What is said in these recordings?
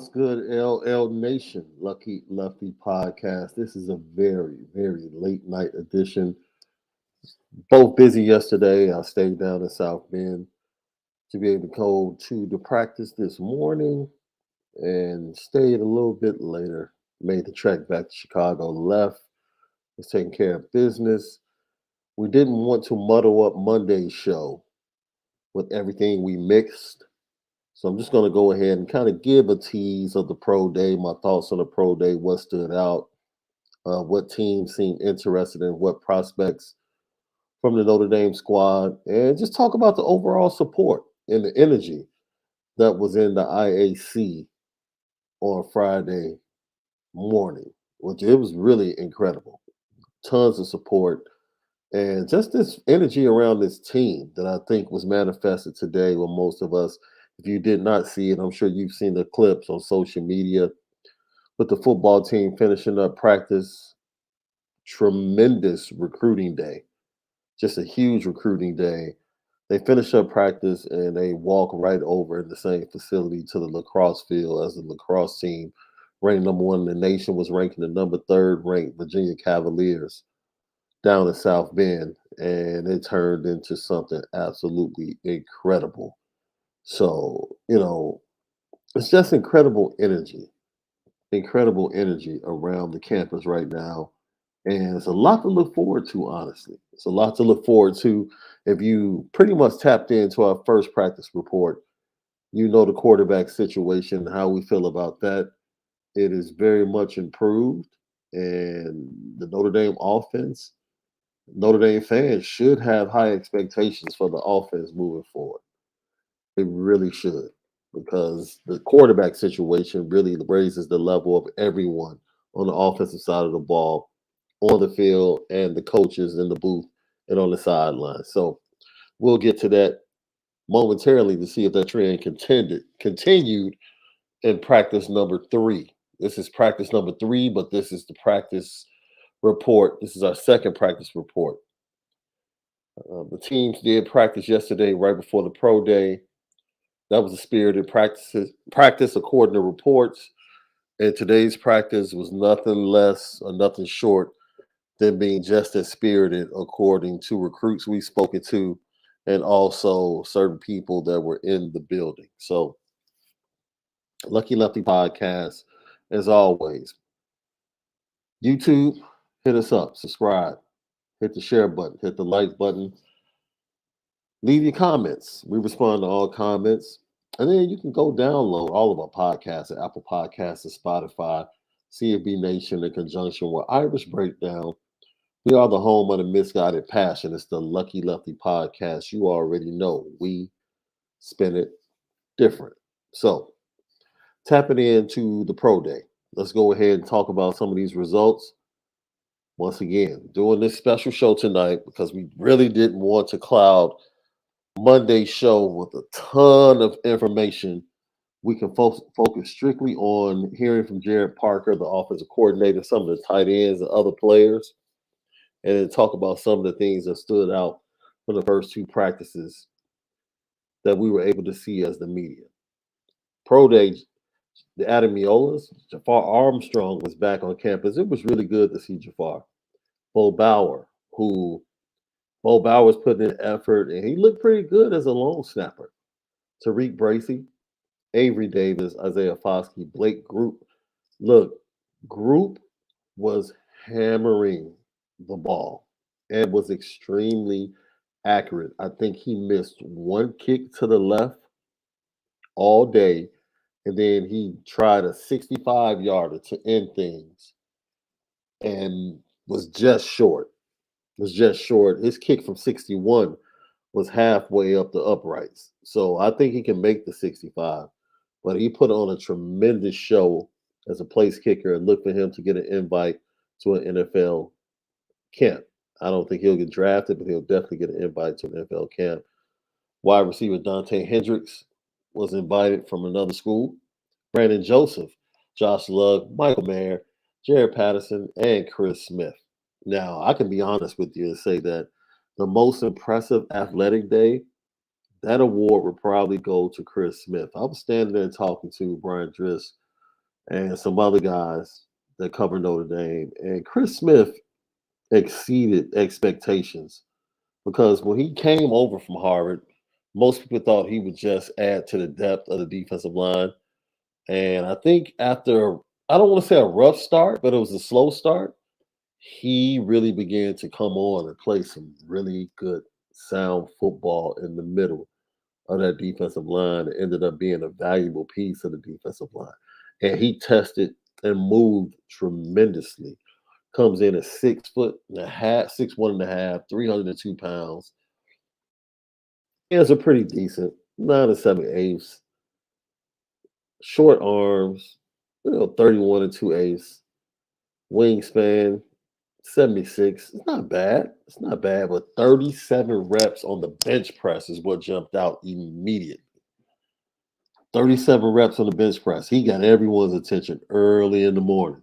What's good, LL Nation? Lucky Lefty podcast. This is a very, very late night edition. Both busy yesterday. I stayed down in South Bend to be able to go to the practice this morning and stayed a little bit later. Made the trek back to Chicago, left, was taking care of business. We didn't want to muddle up Monday's show with everything we mixed. So I'm just going to go ahead and kind of give a tease of the pro day, my thoughts on the pro day, what stood out, what teams seemed interested in, what prospects from the Notre Dame squad, and just talk about the overall support and the energy that was in the IAC on Friday morning, which it was really incredible. Tons of support and just this energy around this team that I think was manifested today with most of us. If you did not see it, I'm sure you've seen the clips on social media with the football team finishing up practice. Tremendous recruiting day, just a huge recruiting day. They finish up practice and they walk right over in the same facility to the lacrosse field as the lacrosse team, ranked number one in the nation, was ranking the number third ranked Virginia Cavaliers down in South Bend, and it turned into something absolutely incredible. So, it's just incredible energy around the campus right now. And it's a lot to look forward to, honestly. It's a lot to look forward to. If you pretty much tapped into our first practice report, you know the quarterback situation, how we feel about that. It is very much improved. And the Notre Dame offense, Notre Dame fans should have high expectations for the offense moving forward. They really should, because the quarterback situation really raises the level of everyone on the offensive side of the ball, on the field, and the coaches in the booth and on the sideline. So we'll get to that momentarily to see if that trend continued in practice number three. This is practice number three, but this is the practice report. This is our second practice report. The teams did practice yesterday right before the pro day. That was a spirited practice according to reports. And today's practice was nothing less or nothing short than being just as spirited, according to recruits we've spoken to, and also certain people that were in the building. So, Lucky Lefty Podcast, as always, YouTube, hit us up, subscribe, hit the share button, hit the like button, leave your comments. We respond to all comments. And then you can go download all of our podcasts at Apple Podcasts and Spotify, CFB Nation in conjunction with Irish Breakdown. We are the home of the misguided passion. It's the Lucky Lefty Podcast. You already know we spin it different. So, tapping into the pro day. Let's go ahead and talk about some of these results. Once again, doing this special show tonight because we really didn't want to cloud Monday's show with a ton of information. We can focus strictly on hearing from Jared Parker, the offensive coordinator, some of the tight ends and other players, and then talk about some of the things that stood out from the first two practices that we were able to see as the media. Pro Day, the Adamiolas, Jafar Armstrong was back on campus. It was really good to see Jafar. Bo Bauer, who Bo Bauer's putting in effort, and he looked pretty good as a long snapper. Tariq Bracy, Avery Davis, Isaiah Foskey, Blake Group. Look, Group was hammering the ball and was extremely accurate. I think he missed one kick to the left all day, and then he tried a 65-yarder to end things and was just short. Was just short. His kick from 61 was halfway up the uprights. So I think he can make the 65. But he put on a tremendous show as a place kicker, and look for him to get an invite to an NFL camp. I don't think he'll get drafted, but he'll definitely get an invite to an NFL camp. Wide receiver Dante Hendricks was invited from another school. Brandon Joseph, Josh Lugg, Michael Mayer, Jared Patterson, and Chris Smith. Now, I can be honest with you and say that the most impressive athletic day, that award would probably go to Chris Smith. I was standing there talking to Brian Driss and some other guys that cover Notre Dame. And Chris Smith exceeded expectations because when he came over from Harvard, most people thought he would just add to the depth of the defensive line. And I think after, I don't want to say a rough start, but it was a slow start, he really began to come on and play some really good, sound football in the middle of that defensive line. It ended up being a valuable piece of the defensive line. And he tested and moved tremendously. Comes in at 6 foot and a half, 6'1.5", 302 pounds. He has a pretty decent 9 and 7/8, short arms, 31 and 2/8, wingspan 76. It's not bad. It's not bad, but 37 reps on the bench press is what jumped out immediately. 37 reps on the bench press. He got everyone's attention early in the morning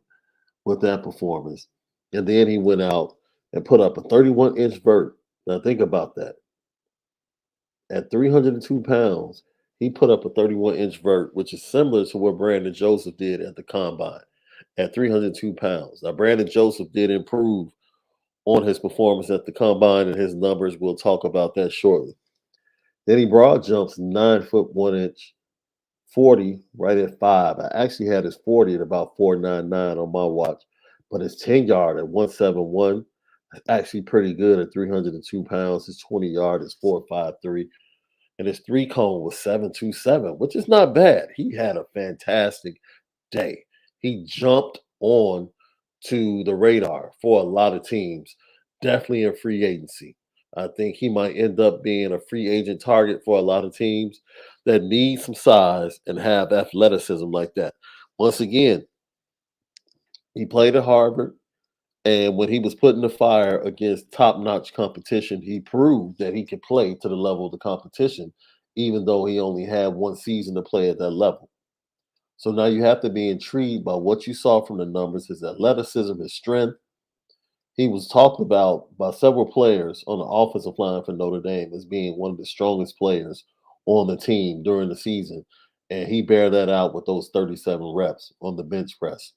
with that performance. And then he went out and put up a 31-inch vert. Now think about that. At 302 pounds, he put up a 31-inch vert, which is similar to what Brandon Joseph did at the combine at 302 pounds. Now, Brandon Joseph did improve on his performance at the combine and his numbers. We'll talk about that shortly. Then he broad jumps 9 foot 1 inch, 40 right at 5. I actually had his 40 at about 4.99 on my watch, but his 10 yard at 171 is actually pretty good at 302 pounds. His 20 yard is 4.53. And his 3 cone was 7.27, which is not bad. He had a fantastic day. He jumped on to the radar for a lot of teams, definitely in free agency. I think he might end up being a free agent target for a lot of teams that need some size and have athleticism like that. Once again, he played at Harvard. And when he was put in the fire against top notch competition, he proved that he could play to the level of the competition, even though he only had one season to play at that level. So now you have to be intrigued by what you saw from the numbers, his athleticism, his strength. He was talked about by several players on the offensive line for Notre Dame as being one of the strongest players on the team during the season. And he bared that out with those 37 reps on the bench press.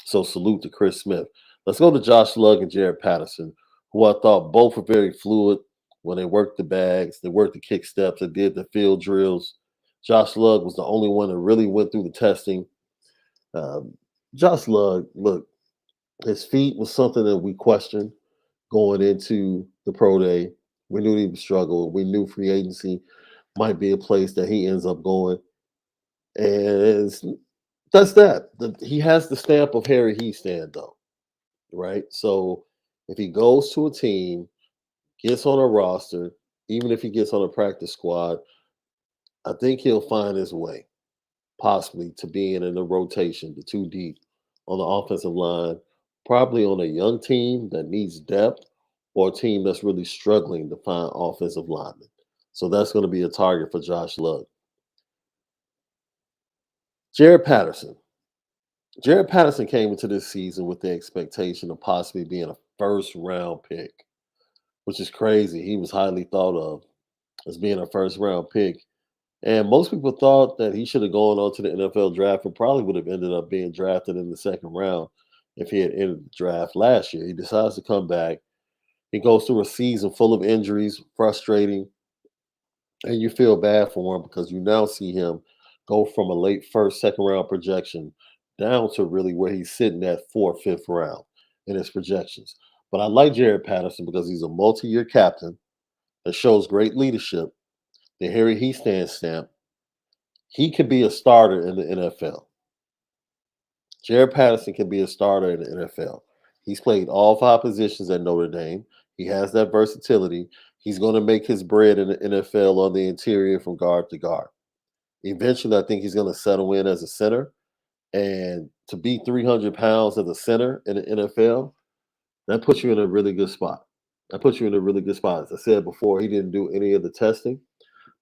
So salute to Chris Smith. Let's go to Josh Lugg and Jared Patterson, who I thought both were very fluid when they worked the bags, they worked the kick steps, they did the field drills. Josh Lugg was the only one that really went through the testing. Um, Josh Lugg, look, his feet was something that we questioned going into the pro day. We knew he would struggle. We knew free agency might be a place that he ends up going. And that's that. He has the stamp of Harry Heastand, though, right? So if he goes to a team, gets on a roster, even if he gets on a practice squad, I think he'll find his way possibly to being in the rotation, the two deep on the offensive line, probably on a young team that needs depth or a team that's really struggling to find offensive linemen. So that's going to be a target for Josh Lugg. Jared Patterson. Jared Patterson came into this season with the expectation of possibly being a first round pick, which is crazy. He was highly thought of as being a first round pick. And most people thought that he should have gone on to the NFL draft and probably would have ended up being drafted in the second round if he had entered the draft last year. He decides to come back. He goes through a season full of injuries, frustrating, and you feel bad for him because you now see him go from a late first, second round projection down to really where he's sitting at fourth, fifth round in his projections. But I like Jared Patterson because he's a multi-year captain that shows great leadership, the Harry Heastand stamp. He could be a starter in the NFL. Jared Patterson can be a starter in the NFL. He's played all five positions at Notre Dame. He has that versatility. He's going to make his bread in the NFL on the interior from guard to guard. Eventually, I think he's going to settle in as a center. And to be 300 pounds as a center in the NFL, that puts you in a really good spot. That puts you in a really good spot. As I said before, he didn't do any of the testing,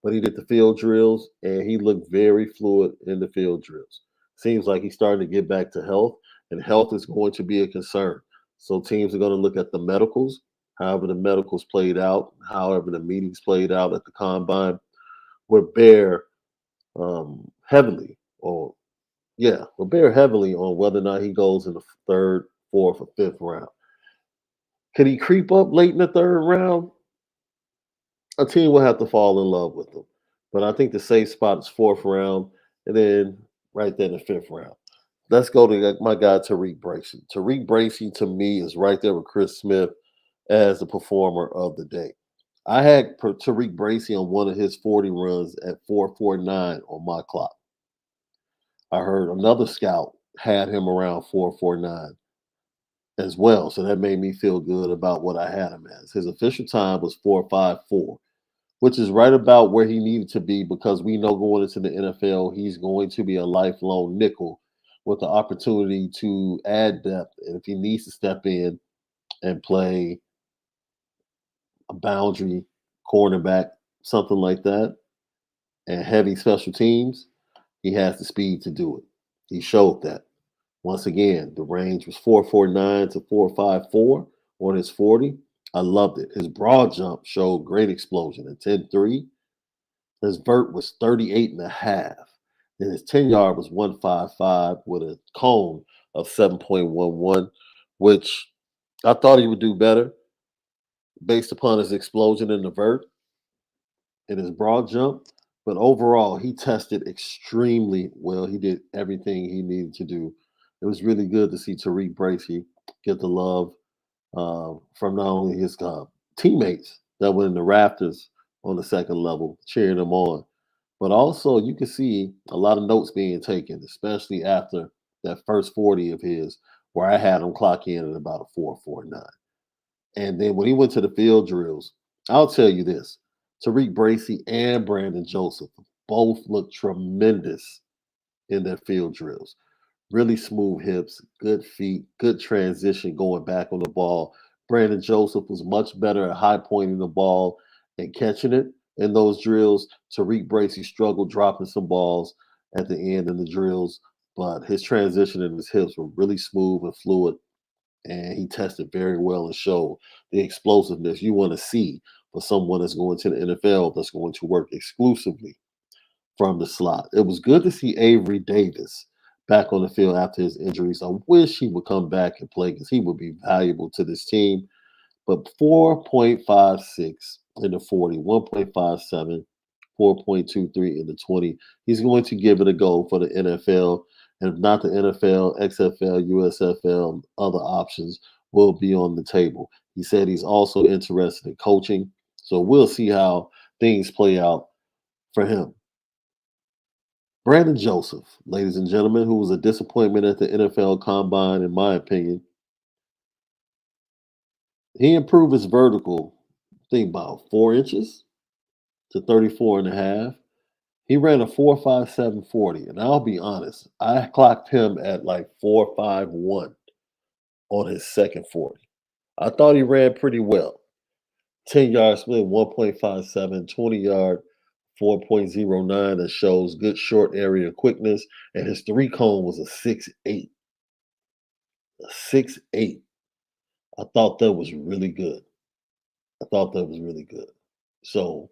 but he did the field drills and he looked very fluid in the field drills. Seems like he's starting to get back to health, and health is going to be a concern. So teams are going to look at the medicals, however the medicals played out, however the meetings played out at the combine would bear heavily or Yeah, will bear heavily on whether or not he goes in the third, fourth, or fifth round. Could he creep up late in the third round? A team will have to fall in love with him. But I think the safe spot is fourth round, and then right there in the fifth round. Let's go to my guy Tariq Bracy. Tariq Bracy to me is right there with Chris Smith as the performer of the day. I had Tariq Bracy on one of his 40 runs at 4:49 on my clock. I heard another scout had him around 4:49 as well. So that made me feel good about what I had him as. His official time was 4:54, which is right about where he needed to be because we know going into the NFL, he's going to be a lifelong nickel with the opportunity to add depth. And if he needs to step in and play a boundary cornerback, something like that, and heavy special teams, he has the speed to do it. He showed that. Once again, the range was 4:49 to 4:54 on his 40. I loved it. His broad jump showed great explosion at 10.3. His vert was 38 and a half. And his 10 yard was 155 with a cone of 7.11, which I thought he would do better based upon his explosion in the vert and his broad jump. But overall, he tested extremely well. He did everything he needed to do. It was really good to see Tariq Bracy get the love from not only his teammates that were in the rafters on the second level cheering him on, but also you could see a lot of notes being taken, especially after that first 40 of his, where I had him clock in at about a 4:49. And then when he went to the field drills, I'll tell you this: Tariq Bracy and Brandon Joseph both looked tremendous in their field drills. Really smooth hips, good feet, good transition going back on the ball. Brandon Joseph was much better at high pointing the ball and catching it in those drills. Tariq Bracy struggled dropping some balls at the end in the drills, but his transition and his hips were really smooth and fluid, and he tested very well and showed the explosiveness you want to see for someone that's going to the NFL that's going to work exclusively from the slot. It was good to see Avery Davis back on the field after his injuries. I wish he would come back and play because he would be valuable to this team. But 4.56 in the 40, 1.57, 4.23 in the 20. He's going to give it a go for the NFL. And if not the NFL, XFL, USFL, other options will be on the table. He said he's also interested in coaching. So we'll see how things play out for him. Brandon Joseph, ladies and gentlemen, who was a disappointment at the NFL Combine, in my opinion. He improved his vertical, I think about 4 inches to 34 and a half. He ran a 4.57 40, and I'll be honest, I clocked him at like 4.51 on his second 40. I thought he ran pretty well. 10 yard split, 1.57, 20 yard, 4.09. That shows good short area quickness. And his three cone was a 6.8. A 6.8. I thought that was really good. I thought that was really good. So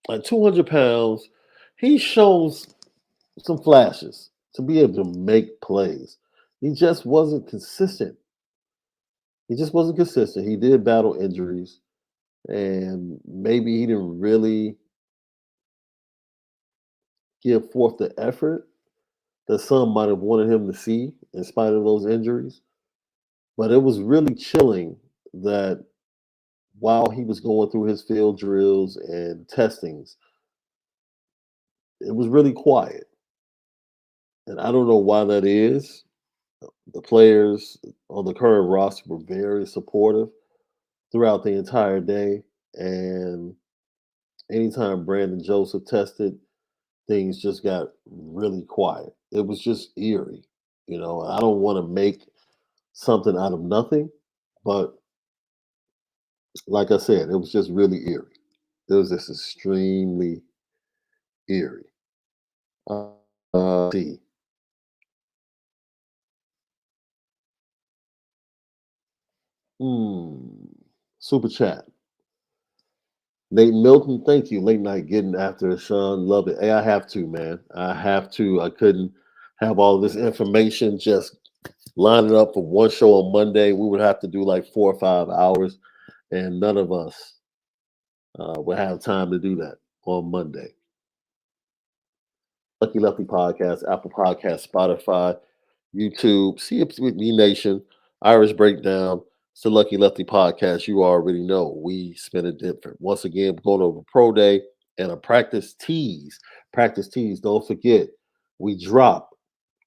at 200 pounds, he shows some flashes to be able to make plays. He just wasn't consistent. He just wasn't consistent. He did battle injuries, and maybe he didn't really give forth the effort that some might have wanted him to see in spite of those injuries. But it was really chilling that while he was going through his field drills and testings, it was really quiet. And I don't know why that is. The players on the current roster were very supportive throughout the entire day. And anytime Brandon Joseph tested, things just got really quiet. It was just eerie. I don't want to make something out of nothing, but like I said, it was just really eerie. It was just extremely eerie. Uh, see. Hmm. Super chat. Nate Milton, thank you. Late night getting after it, Shaun. Love it. Hey, I have to, man. I have to. I couldn't have all this information just line it up for one show on Monday. We would have to do like 4 or 5 hours, and none of us would have time to do that on Monday. Lucky Lefty Podcast, Apple Podcast, Spotify, YouTube, CFC with Me Nation, Irish Breakdown. It's the Lucky Lefty Podcast. You already know we spin it different. Once again, we're going over Pro Day and a practice tease. Practice tease. Don't forget, we drop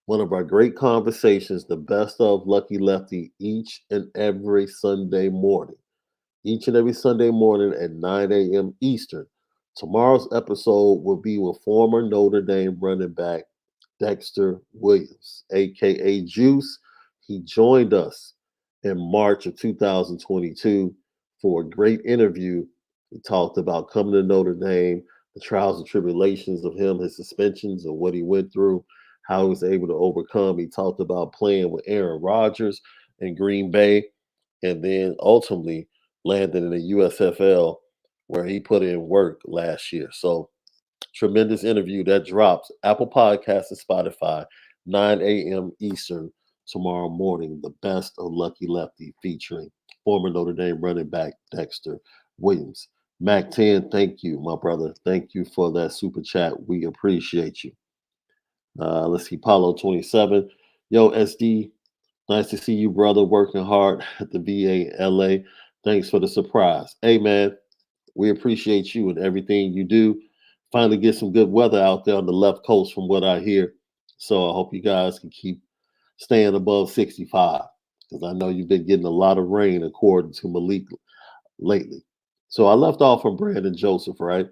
one of our great conversations, the best of Lucky Lefty, each and every Sunday morning. Each and every Sunday morning at 9 a.m. Eastern. Tomorrow's episode will be with former Notre Dame running back Dexter Williams, aka Juice. He joined us in March of 2022 for a great interview. He talked about coming to Notre Dame, the trials and tribulations of him, his suspensions, and what he went through, how he was able to overcome. He talked about playing with Aaron Rodgers in Green Bay, and then ultimately landed in the USFL where he put in work last year. So tremendous interview that drops Apple Podcasts and Spotify, 9 a.m. Eastern tomorrow morning. The best of Lucky Lefty featuring former Notre Dame running back Dexter Williams. Mac 10, thank you, my brother. Thank you for that super chat. We appreciate you. Let's see, Paulo 27. Yo, SD, nice to see you, brother, working hard at the VA LA. Thanks for the surprise. Hey, man, we appreciate you and everything you do. Finally, get some good weather out there on the left coast, from what I hear. So I hope you guys can keep staying above 65 because I know you've been getting a lot of rain, according to Malik lately. So I left off from Brandon Joseph, right?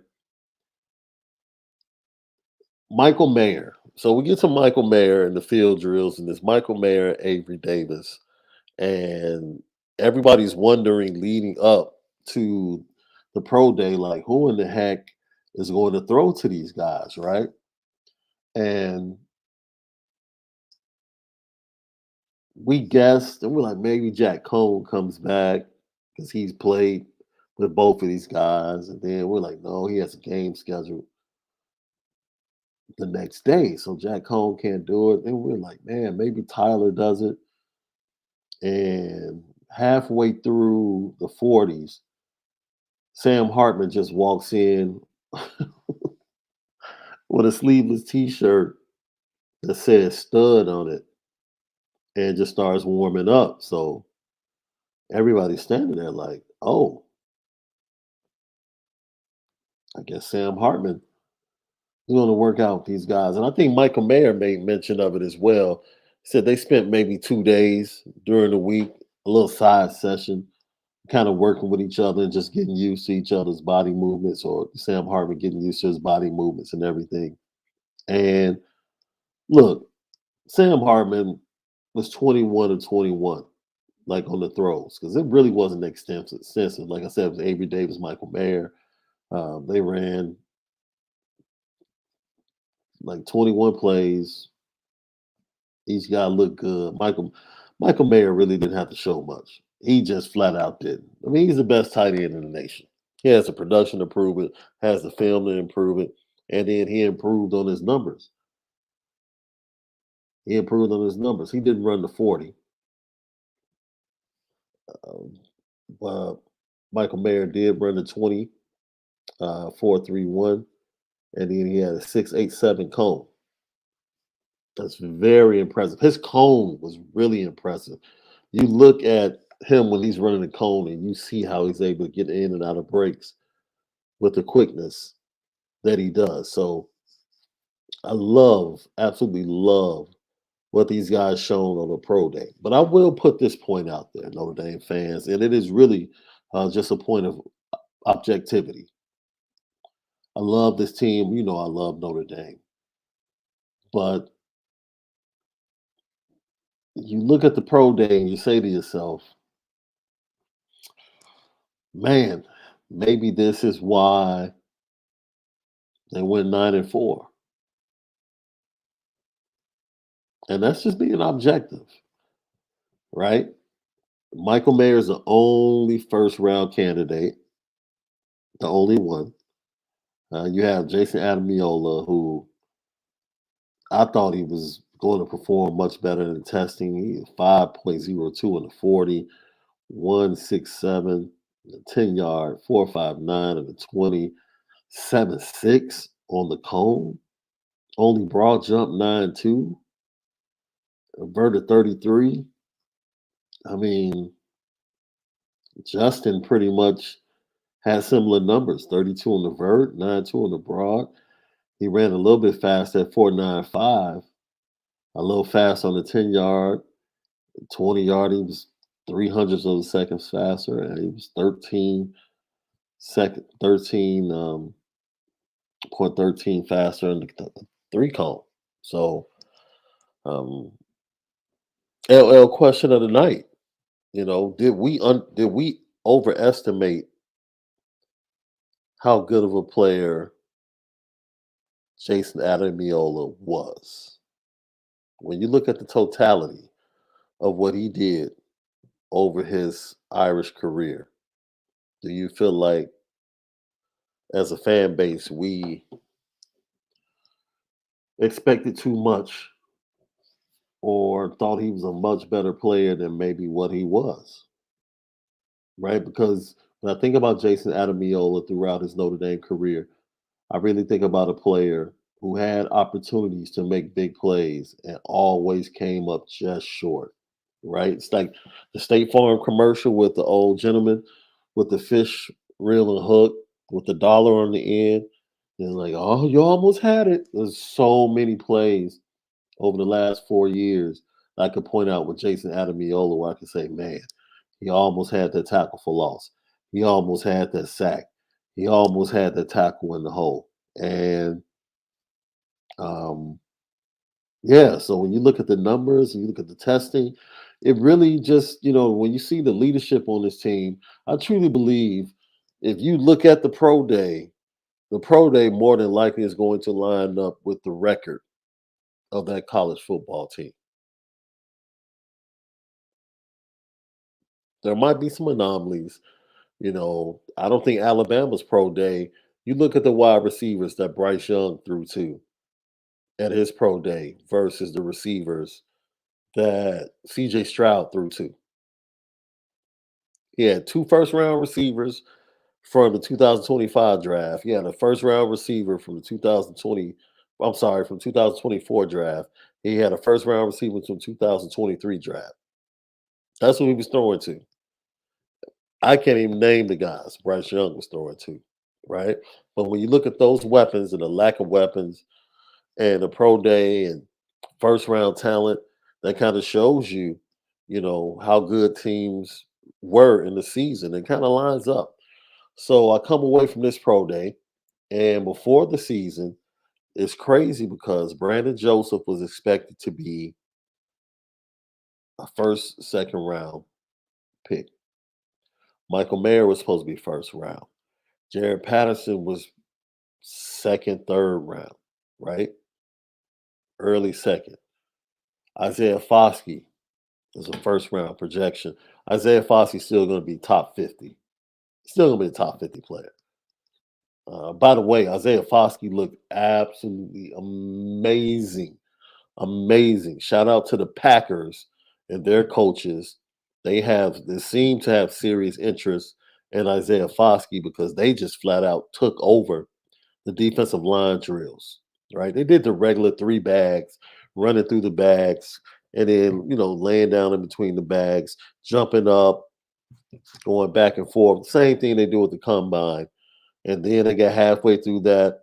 Michael Mayer. So we get to Michael Mayer and the field drills, and this Michael Mayer, Avery Davis, and everybody's wondering leading up to the pro day, like who in the heck is going to throw to these guys, right? And we guessed, and we're like, maybe Jack Cone comes back because he's played with both of these guys. And then we're like, no, he has a game scheduled the next day. So Jack Cone can't do it. And we're like, man, maybe Tyler does it. And halfway through the 40s, Sam Hartman just walks in with a sleeveless t-shirt that says stud on it and just starts warming up. So everybody's standing there like, oh, I guess Sam Hartman is going to work out with these guys. And I think Michael Mayer made mention of it as well. He said they spent maybe 2 days during the week, a little side session, kind of working with each other and just getting used to each other's body movements, or Sam Hartman getting used to his body movements and everything. And look, Sam Hartman was 21 or 21, like on the throws, because it really wasn't extensive. Like I said, it was Avery Davis, Michael Mayer. They ran like 21 plays. Each guy looked good. Michael Mayer really didn't have to show much. He just flat out didn't. I mean, he's the best tight end in the nation. He has the production to prove it, has the film to improve it, and then he improved on his numbers. He improved on his numbers. He didn't run the 40. Um, but Michael Mayer did run the 20, 4.31, and then he had a 6.87 cone. That's very impressive. His cone was really impressive. You look at him when he's running the cone and you see how he's able to get in and out of breaks with the quickness that he does. So I absolutely love what these guys shown on the pro day. But I will put this point out there, Notre Dame fans, and it is really just a point of objectivity. I love this team. You know, I love Notre Dame. But you look at the pro day and you say to yourself, man, maybe this is why they went 9-4. And that's just being objective, right? Michael Mayer is the only first round candidate the only one. You have Jason Adamiola, who I thought he was going to perform much better than testing. He 5.02 in the 40, 167, the 10 yard, 4.59 in the 20, 7.6 on the cone. Only broad jump 9.2, inverted 33. I mean, Justin pretty much had similar numbers 32 on the vert, 9.2 on the broad. He ran a little bit fast at 4.95, a little fast on the 10 yard, 20 yard. He was 300ths of a second faster, and he was 13 point 13 faster in the three cone. So, um, LL question of the night. Did we overestimate how good of a player Jason Adamiola was? When you look at the totality of what he did over his Irish career, do you feel like, as a fan base, we expected too much or thought he was a much better player than maybe what he was? Right? Because when I think about Jason Adamiola throughout his Notre Dame career, I really think about a player who had opportunities to make big plays and always came up just short. Right? It's like the State Farm commercial with the old gentleman with the fish reel and hook with the dollar on the end. And like, oh, you almost had it. There's so many plays over the last 4 years I could point out with Jason Adamiola where I could say, man, he almost had that tackle for loss. He almost had that sack. He almost had that tackle in the hole. And um, yeah, so when you look at the numbers and you look at the testing, it really just, when you see the leadership on this team, I truly believe if you look at the pro day more than likely is going to line up with the record of that college football team. There might be some anomalies. I don't think Alabama's pro day. You look at the wide receivers that Bryce Young threw to at his pro day versus the receivers that CJ Stroud threw to. He had two first round receivers from the 2025 draft. He had a first round receiver from the 2020, I'm sorry, from 2024 draft. He had a first round receiver from 2023 draft. That's what he was throwing to. I can't even name the guys Bryce Young was throwing to, right? But when you look at those weapons and the lack of weapons and the pro day and first round talent, that kind of shows you, how good teams were in the season. It kind of lines up. So I come away from this pro day, and before the season, it's crazy because Brandon Joseph was expected to be a first, second round pick. Michael Mayer was supposed to be first round. Jared Patterson was second, third round, right? Early second. Isaiah Foskey is a first round projection. Isaiah Foskey's still going to be top 50. Still going to be a top 50 player. By the way, Isaiah Foskey looked absolutely amazing. Amazing. Shout out to the Packers and their coaches. They seem to have serious interest in Isaiah Foskey because they just flat out took over the defensive line drills. Right? They did the regular three bags, running through the bags, and then laying down in between the bags, jumping up, going back and forth. Same thing they do with the combine. And then they got halfway through that.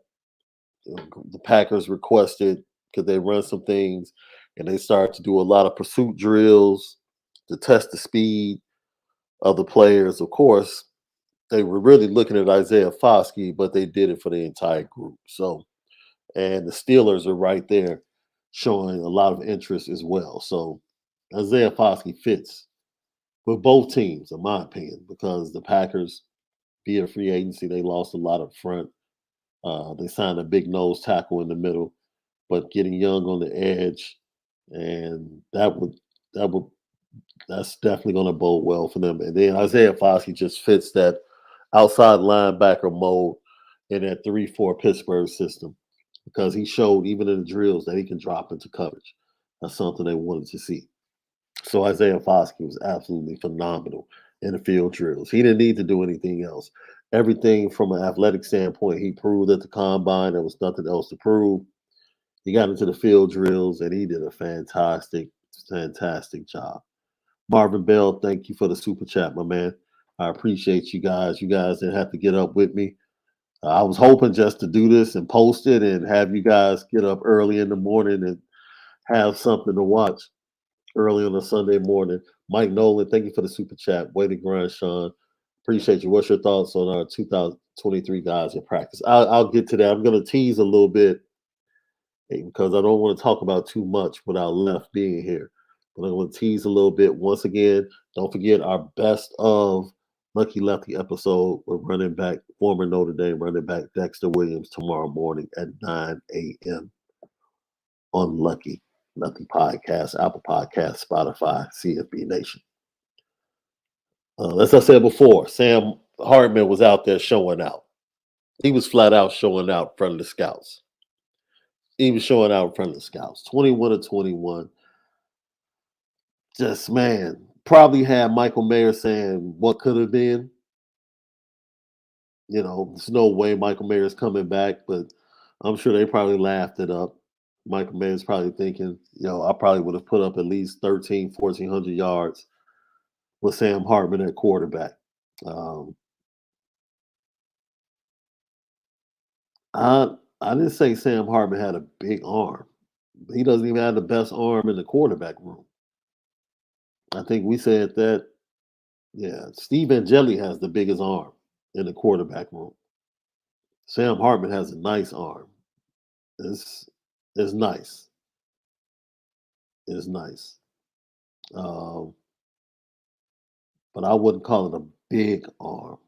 The Packers requested could they run some things, and they started to do a lot of pursuit drills to test the speed of the players. Of course, they were really looking at Isaiah Foskey, but they did it for the entire group. So, and the Steelers are right there showing a lot of interest as well. So, Isaiah Foskey fits with both teams, in my opinion, because the Packers, via free agency, they lost a lot up front. They signed a big nose tackle in the middle, but getting Young on the edge, and that's definitely going to bode well for them. And then Isaiah Foskey just fits that outside linebacker mode in that 3-4 Pittsburgh system because he showed even in the drills that he can drop into coverage. That's something they wanted to see. So Isaiah Foskey was absolutely phenomenal in the field drills. He didn't need to do anything else. Everything from an athletic standpoint, he proved at the combine. There was nothing else to prove. He got into the field drills and he did a fantastic job. Marvin Bell, thank you for the super chat, my man. I appreciate you guys. You guys didn't have to get up with me. I was hoping just to do this and post it and have you guys get up early in the morning and have something to watch early on a Sunday morning. Mike Nolan, thank you for the super chat. Way to grind, Shaun. Appreciate you. What's your thoughts on our 2023 guys in practice? I'll get to that. I'm going to tease a little bit because I don't want to talk about too much without Left being here. But I'm going to tease a little bit. Once again, don't forget our best of Lucky Lefty episode with running back, former Notre Dame running back Dexter Williams tomorrow morning at 9 a.m. on Lucky Lefty Podcast, Apple Podcast, Spotify, CFB Nation. As I said before, Sam Hartman was out there showing out. He was flat out showing out in front of the scouts. He was showing out in front of the scouts. 21 to 21. Just, man, probably had Michael Mayer saying what could have been. You know, there's no way Michael Mayer is coming back, but I'm sure they probably laughed it up. Michael Mayer's probably thinking, I probably would have put up at least 1,400 yards with Sam Hartman at quarterback. I didn't say Sam Hartman had a big arm. He doesn't even have the best arm in the quarterback room. I think we said that. Yeah, Steve Angeli has the biggest arm in the quarterback room. Sam Hartman has a nice arm. It's nice. It's nice. But I wouldn't call it a big arm.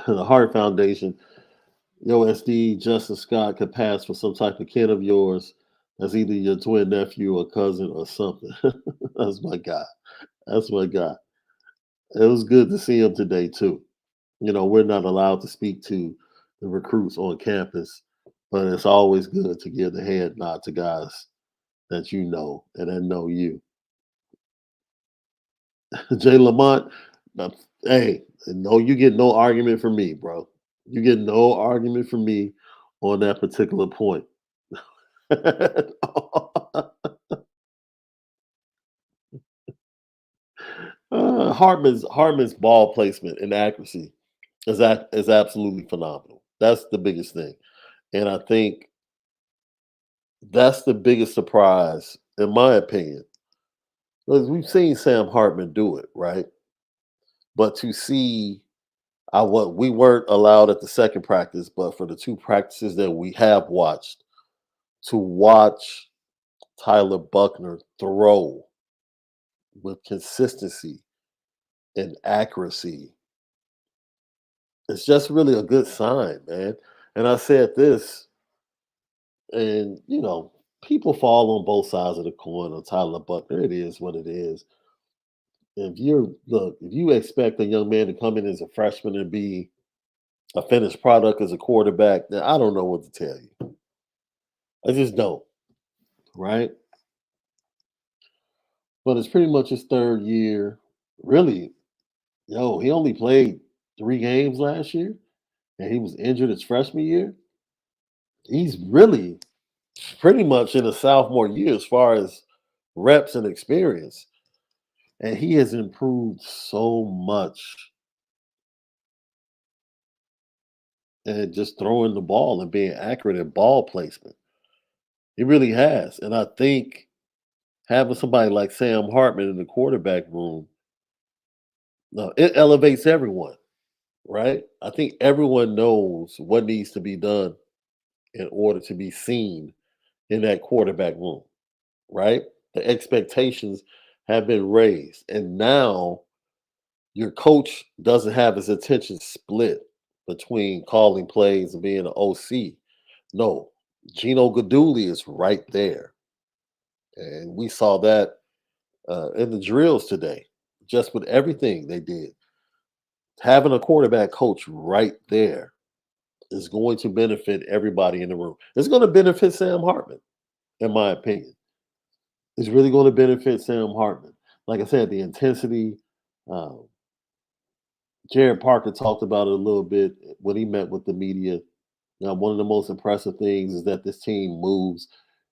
The Hart Foundation, SD, Justin Scott could pass for some type of kid of yours that's either your twin nephew or cousin or something. That's my guy. That's my guy. It was good to see him today, too. We're not allowed to speak to the recruits on campus, but it's always good to give the head nod to guys that you know and that know you. Jay Lamont, hey, no, you get no argument from me, bro. You get no argument from me on that particular point. Hartman's ball placement and accuracy is absolutely phenomenal. That's the biggest thing, and I think that's the biggest surprise, in my opinion, because we've seen Sam Hartman do it, right? But to see what we weren't allowed at the second practice, but for the two practices that we have watched, to watch Tyler Buckner throw with consistency and accuracy, it's just really a good sign, man. And I said this, and people fall on both sides of the coin on Tyler Buckner. It is what it is. If you expect a young man to come in as a freshman and be a finished product as a quarterback, then I don't know what to tell you. I just don't, right? But it's pretty much his third year. Really, he only played 3 games last year, and he was injured his freshman year. He's really pretty much in a sophomore year as far as reps and experience. And he has improved so much and just throwing the ball and being accurate at ball placement. He really has. And I think having somebody like Sam Hartman in the quarterback room, it elevates everyone, right? I think everyone knows what needs to be done in order to be seen in that quarterback room, right? The expectations have been raised. And now your coach doesn't have his attention split between calling plays and being an OC. No, Gino Gaduli is right there. And we saw that in the drills today. just with everything they did. Having a quarterback coach right there is going to benefit everybody in the room. It's going to benefit Sam Hartman, in my opinion. It's really going to benefit Sam Hartman. Like I said, the intensity. Um, Jared Parker talked about it a little bit when he met with the media. Now, one of the most impressive things is that this team moves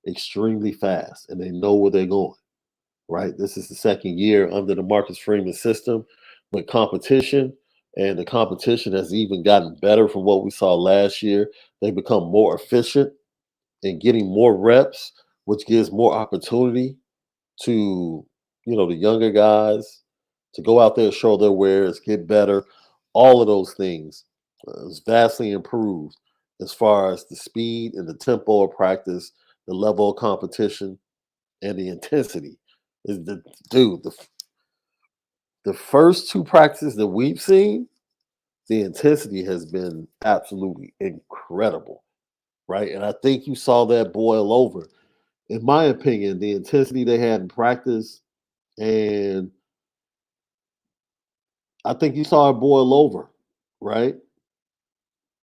extremely fast and they know where they're going, right? This is the second year under the Marcus Freeman system with competition, and the competition has even gotten better from what we saw last year. They become more efficient in getting more reps, which gives more opportunity to the younger guys to go out there, show their wares, get better. All of those things is vastly improved as far as the speed and the tempo of practice, the level of competition, and the intensity. Is the dude the first two practices that we've seen, the intensity has been absolutely incredible, right? And I think you saw that boil over. In my opinion, the intensity they had in practice, and I think you saw it boil over, right?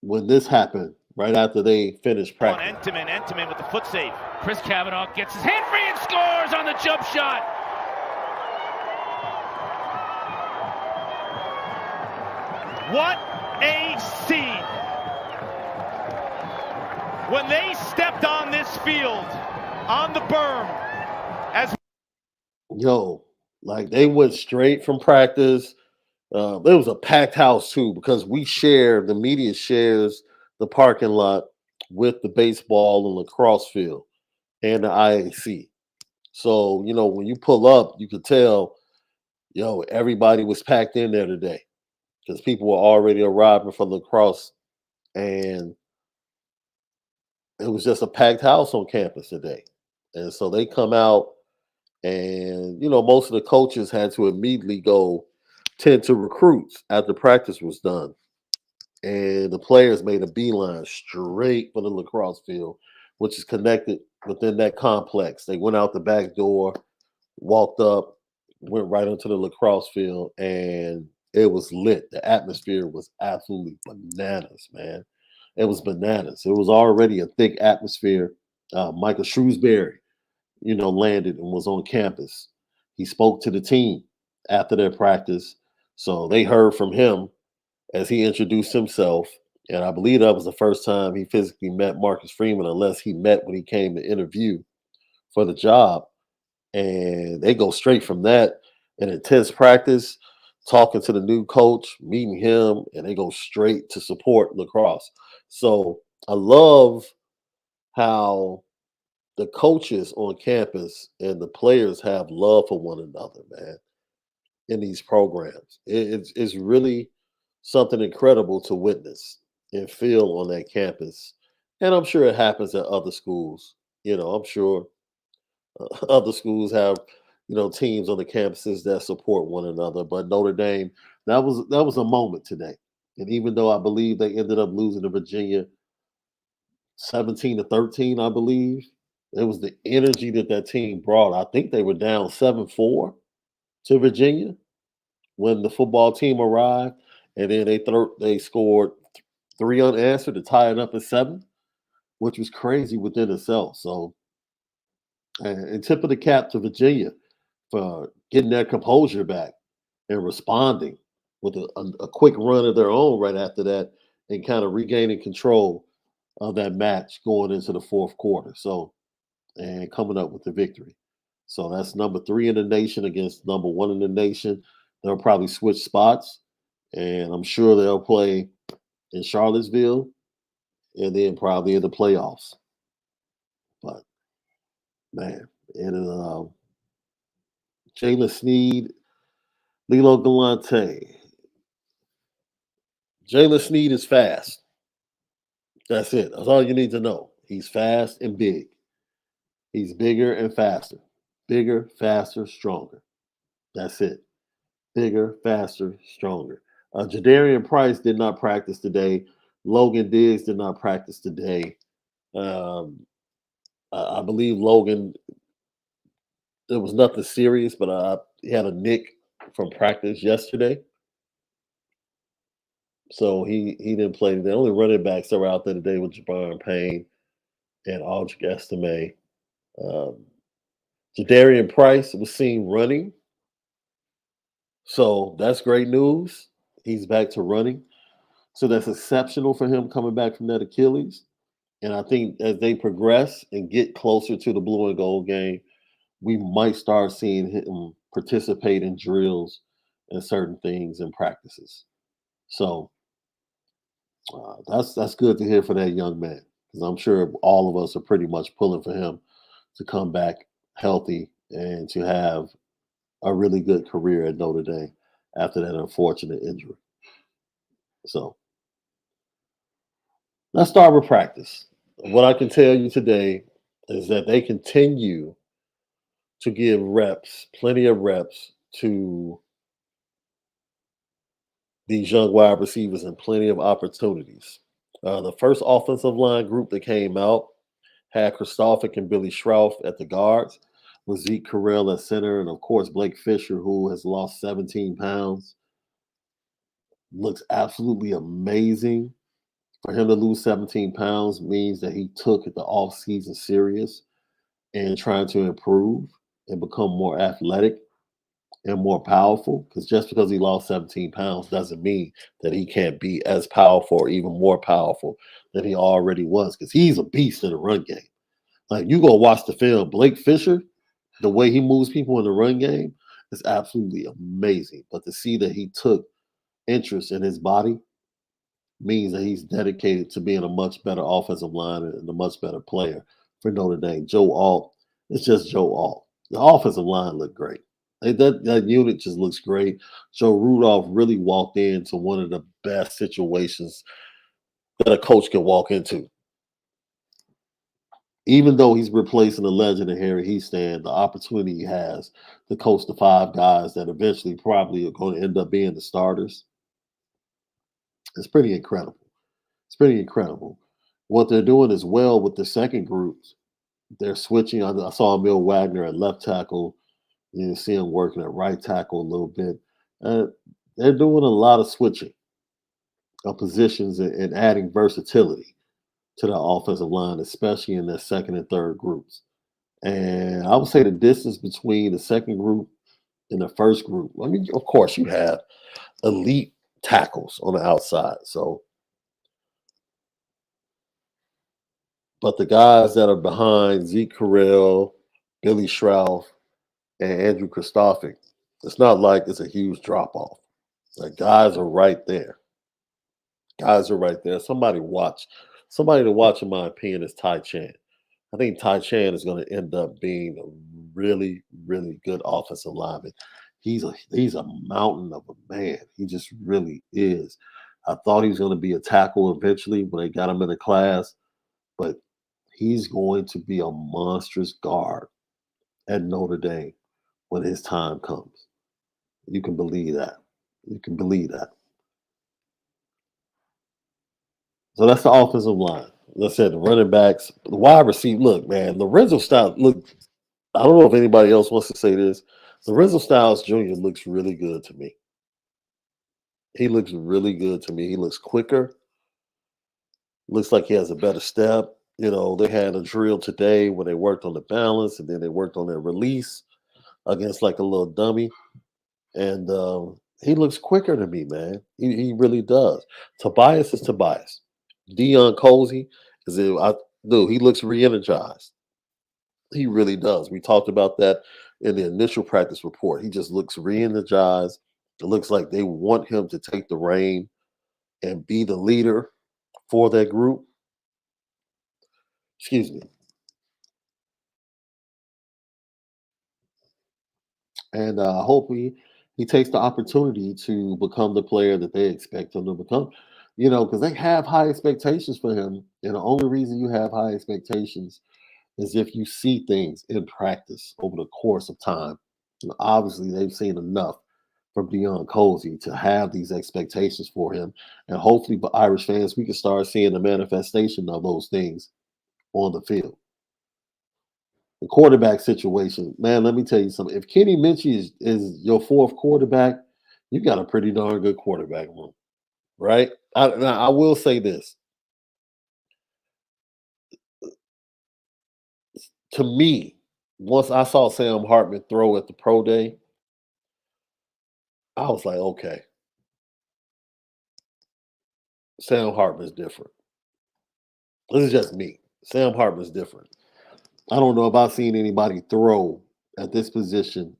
When this happened, right after they finished On practice. Entenmann with the foot save. Chris Kavanaugh gets his hand free and scores on the jump shot. What a scene. When they stepped on this field, on the berm, as Like they went straight from practice. There was a packed house too because the media shares the parking lot with the baseball and lacrosse field and the IAC. So, when you pull up, you could tell, everybody was packed in there today because people were already arriving from lacrosse, and it was just a packed house on campus today. And so they come out, and most of the coaches had to immediately go tend to recruits after practice was done. And the players made a beeline straight for the lacrosse field, which is connected within that complex. They went out the back door, walked up, went right onto the lacrosse field, and it was lit. The atmosphere was absolutely bananas, man. It was bananas. It was already a thick atmosphere. Michael Shrewsbury, landed and was on campus. He spoke to the team after their practice. So they heard from him as he introduced himself. And I believe that was the first time he physically met Marcus Freeman, unless he met when he came to interview for the job. And they go straight from that, an intense practice, talking to the new coach, meeting him, and they go straight to support lacrosse. So I love how the coaches on campus and the players have love for one another, man, in these programs. It's really something incredible to witness and feel on that campus. And I'm sure it happens at other schools. I'm sure other schools have, teams on the campuses that support one another. But Notre Dame, that was a moment today. And even though I believe they ended up losing to Virginia 17-13, I believe. It was the energy that team brought. I think they were down 7-4 to Virginia when the football team arrived, and then they scored three unanswered to tie it up at 7, which was crazy within itself. So, and tip of the cap to Virginia for getting their composure back and responding with a quick run of their own right after that, and kind of regaining control of that match going into the fourth quarter. So, and coming up with the victory. So that's number 3 in the nation against number 1 in the nation. They'll probably switch spots, and I'm sure they'll play in Charlottesville and then probably in the playoffs. But man, and Jalen Sneed, Lilo Galante. Jalen Sneed is fast. That's it. That's all you need to know. He's fast and big. He's bigger and faster. Bigger, faster, stronger. That's it. Bigger, faster, stronger. Jadarian Price did not practice today. Logan Diggs did not practice today. Um, I believe Logan, it was nothing serious, but he had a nick from practice yesterday. So he didn't play. The only running backs that were out there today were Jabbar Payne and Aldrich Estime. Um, Jadarian Price was seen running, so that's great news. He's back to running, so that's exceptional for him coming back from that Achilles. And I think as they progress and get closer to the blue and gold game, we might start seeing him participate in drills and certain things in practices. So that's good to hear for that young man, because I'm sure all of us are pretty much pulling for him to come back healthy and to have a really good career at Notre Dame after that unfortunate injury. So let's start with practice. What I can tell you today is that they continue to give reps, plenty of reps to these young wide receivers and plenty of opportunities. The first offensive line group that came out had Christophic and Billy Schroff at the guards, with Zeke Carrell at center, and of course Blake Fisher, who has lost 17 pounds. Looks absolutely amazing. For him to lose 17 pounds means that he took the offseason serious and trying to improve and become more athletic and more powerful. Because just because he lost 17 pounds doesn't mean that he can't be as powerful or even more powerful than he already was. Because he's a beast in the run game. Like, you go watch the film, Blake Fisher, the way he moves people in the run game is absolutely amazing. But to see that he took interest in his body means that he's dedicated to being a much better offensive lineman and a much better player for Notre Dame. Joe Alt, it's just Joe Alt. The offensive line looked great. That unit just looks great. Joe Rudolph really walked into one of the best situations that a coach can walk into. Even though he's replacing the legend of Harry Heastand, the opportunity he has to coach the five guys that eventually probably are going to end up being the starters, it's pretty incredible. It's pretty incredible. What they're doing as well with the second groups, they're switching. I saw Emil Wagner at left tackle. You see him working at right tackle a little bit. Uh, they're doing a lot of switching of positions and adding versatility to the offensive line, especially in their second and third groups. And I would say the distance between the second group and the first group, I mean, of course, you have elite tackles on the outside. So, but the guys that are behind Zeke Carrell, Billy Schroff, and Andrew Christophic, it's not like it's a huge drop off. Like, guys are right there. Guys are right there. Somebody to watch, in my opinion, is Ty Chan. I think Ty Chan is going to end up being a really, really good offensive lineman. He's a mountain of a man. He just really is. I thought he was going to be a tackle eventually when they got him in the class, but he's going to be a monstrous guard at Notre Dame when his time comes. You can believe that. You can believe that. So that's the offensive line. Let's say the running backs, the wide receiver. Look, man, Lorenzo Styles. Look, I don't know if anybody else wants to say this. Lorenzo Styles Jr. looks really good to me. He looks really good to me. He looks quicker. Looks like he has a better step. They had a drill today where they worked on the balance and then they worked on their release against like a little dummy. And he looks quicker to me, man. He really does. Tobias is Tobias. Dion Colsey he looks re-energized. He really does. We talked about that in the initial practice report. He just looks re-energized. It looks like they want him to take the reign and be the leader for that group. Excuse me. And hopefully he takes the opportunity to become the player that they expect him to become. Because they have high expectations for him. And the only reason you have high expectations is if you see things in practice over the course of time. And obviously, they've seen enough from Dion Colsey to have these expectations for him. And hopefully, for Irish fans, we can start seeing the manifestation of those things on the field. The quarterback situation, man, let me tell you something. If Kenny Minchie is your fourth quarterback, you got a pretty darn good quarterback room, right? Now, I will say this. To me, once I saw Sam Hartman throw at the pro day, I was like, okay, Sam Hartman's different. This is just me. Sam Hartman's different. I don't know about seeing anybody throw at this position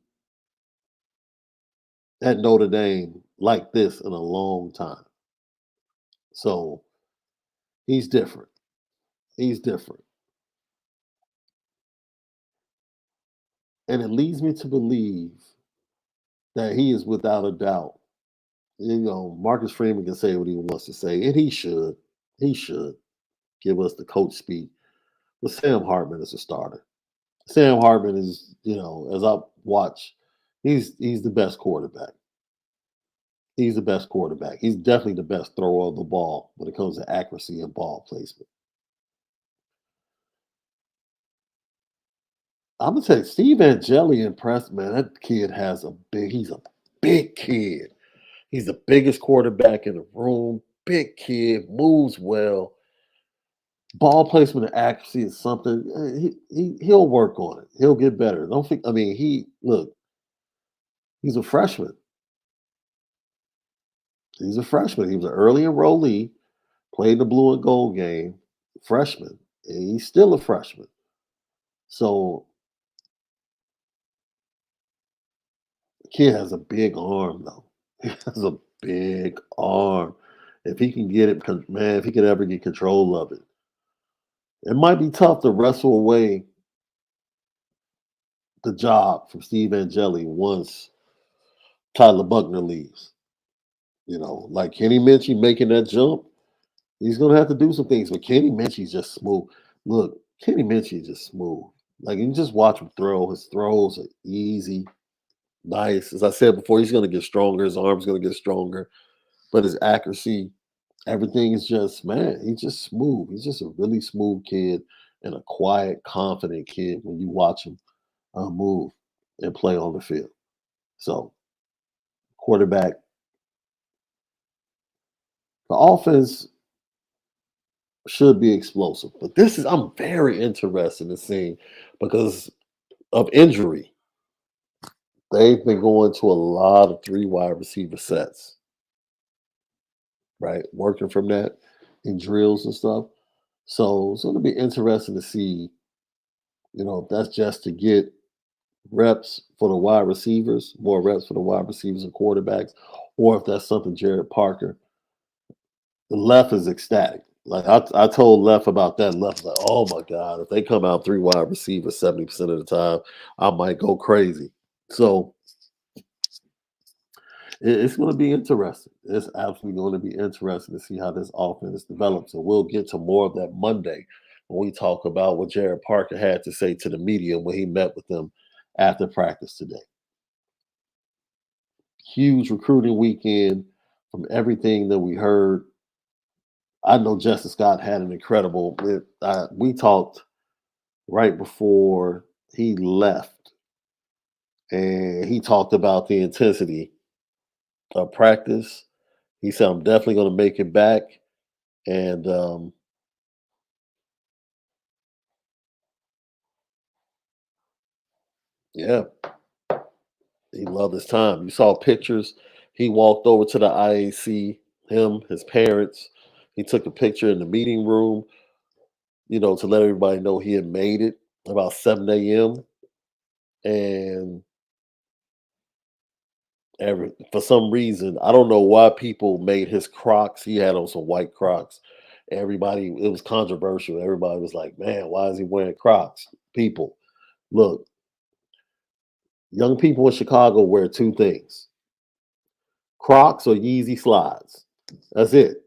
at Notre Dame like this in a long time. So he's different. He's different. And it leads me to believe that he is without a doubt. Marcus Freeman can say what he wants to say, and he should. He should give us the coach speak. But Sam Hartman is a starter. Sam Hartman is, as I watch, he's the best quarterback. He's the best quarterback. He's definitely the best thrower of the ball when it comes to accuracy and ball placement. I'm gonna say Steve Angeli impressed, man. That kid he's a big kid. He's the biggest quarterback in the room. Big kid, moves well. Ball placement and accuracy is something. He'll work on it. He'll get better. Don't think. I mean, he's a freshman. He's a freshman. He was an early enrollee. Played the blue and gold game. Freshman, and he's still a freshman. So the kid has a big arm, though. He has a big arm. If he can get it, man, if he could ever get control of it, it might be tough to wrestle away the job from Steve Angeli once Tyler Buckner leaves. Like Kenny Minchie making that jump, he's gonna have to do some things. But Kenny Minchie's just smooth. Look, Kenny Minchie is just smooth. Like you just watch him throw. His throws are easy, nice. As I said before, he's gonna get stronger. His arm's gonna get stronger, but his accuracy, everything is just man. He's just smooth. He's just a really smooth kid and a quiet, confident kid when you watch him move and play on the field. So quarterback, the offense should be explosive. But I'm very interested in seeing because of injury. They've been going to a lot of three wide receiver sets, right? Working from that in drills and stuff. So it's going to be interesting to see, if that's just to get reps for the wide receivers, more reps for the wide receivers and quarterbacks, or if that's something Jared Parker. The left is ecstatic. Like I told Left about that. And Left was like, oh my God, if they come out three wide receivers 70% of the time, I might go crazy. So it's going to be interesting. It's absolutely going to be interesting to see how this offense develops. And we'll get to more of that Monday when we talk about what Jared Parker had to say to the media when he met with them after practice today. Huge recruiting weekend from everything that we heard. I know Justin Scott had an incredible. We talked right before he left, and he talked about the intensity of practice. He said, "I'm definitely going to make it back," and yeah, he loved his time. You saw pictures. He walked over to the IAC. Him, his parents. He took a picture in the meeting room. To let everybody know he had made it about 7 a.m. and for some reason, I don't know why people made his Crocs. He had on some white Crocs. It was controversial. Everybody was like, man, why is he wearing Crocs? People, look, young people in Chicago wear two things: Crocs or Yeezy slides. That's it.